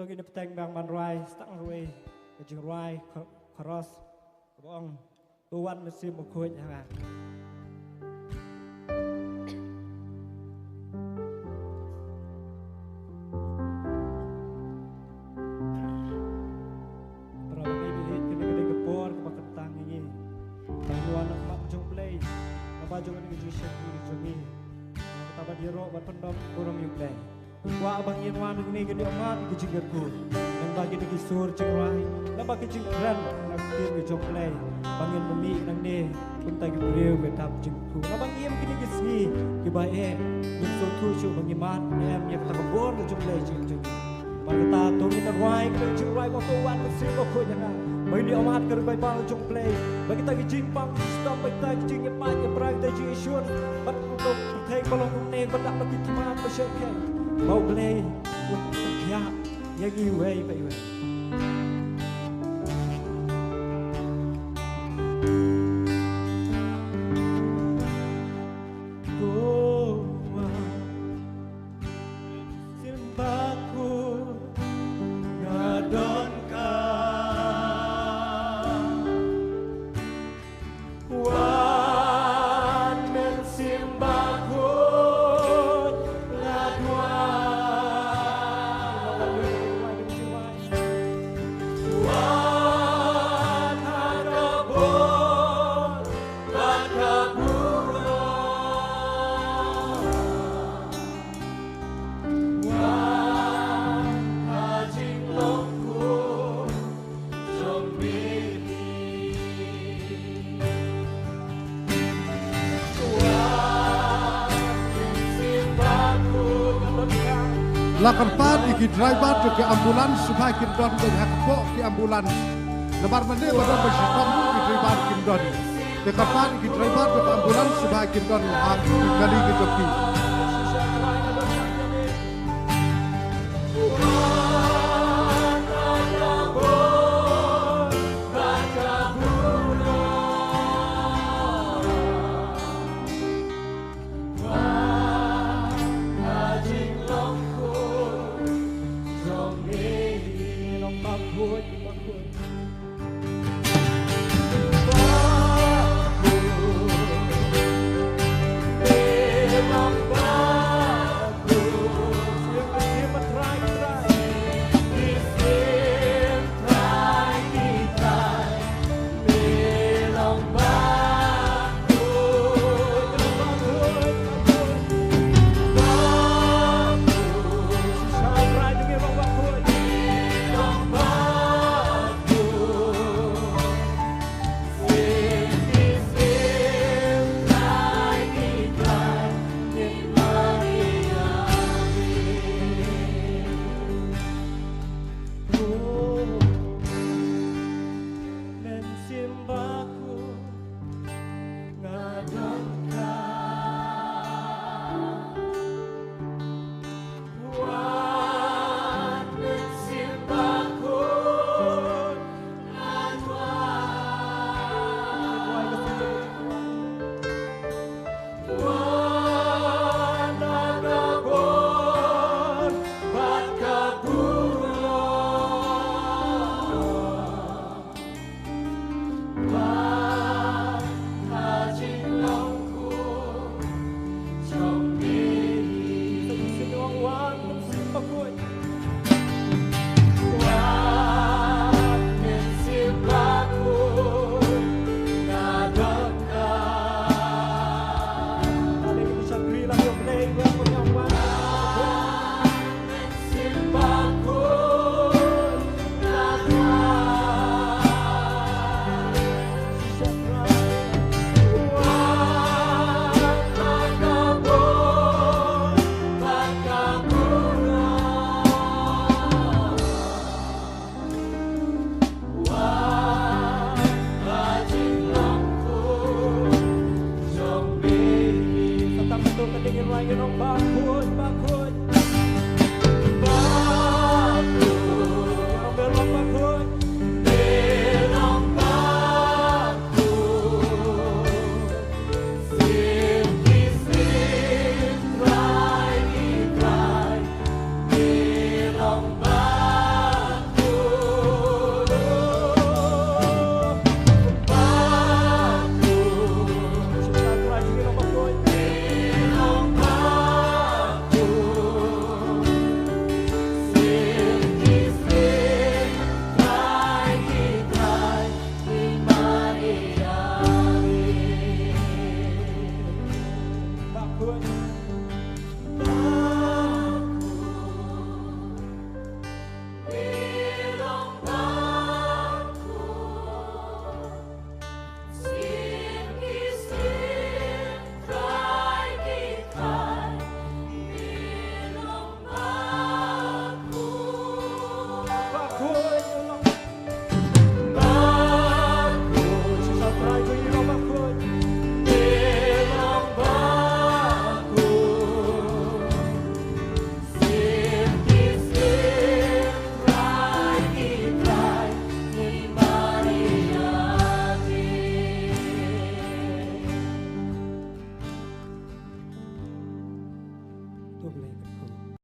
tôi nghĩ petang bang man rai stang ruai jing rai cross bong tuan mesti mukui jangan berapa ini kena kena kepor kepak kentang ini bantuan nak jong play apa jong ini juice ini jongi kita berdiri buat pendom kurang you play Wah abang Irwan ini gede amat ke jinggerku yang bagi di kisur cingrai yang bagi jingkran nak tir ke jongplay bangin memi nang ne pun tagi beliau betap jingku yang bagi em kini kisni kibai yang so tu cu bagi mat em yang tak kebor ke jongplay jing bagi ta tu ni tak wai ke jingrai ko kawan mesti ko ko jangan bagi di amat ke bai bang jongplay bagi tagi jingpang stop bagi tagi jing yang mat yang perang tagi isyun bat untuk pertai balong ne badak bagi kimat bersyukur mau play untuk ya yang iway baik Lakan pat iki driver ke ambulans supaya kim don ke hakpo ke ambulans. Lebar mende badan bersyukur ke driver kim don. Dekat pat iki driver ke ambulans supaya kim don hak kali ke joki. Bye. tuh boleh ikutku.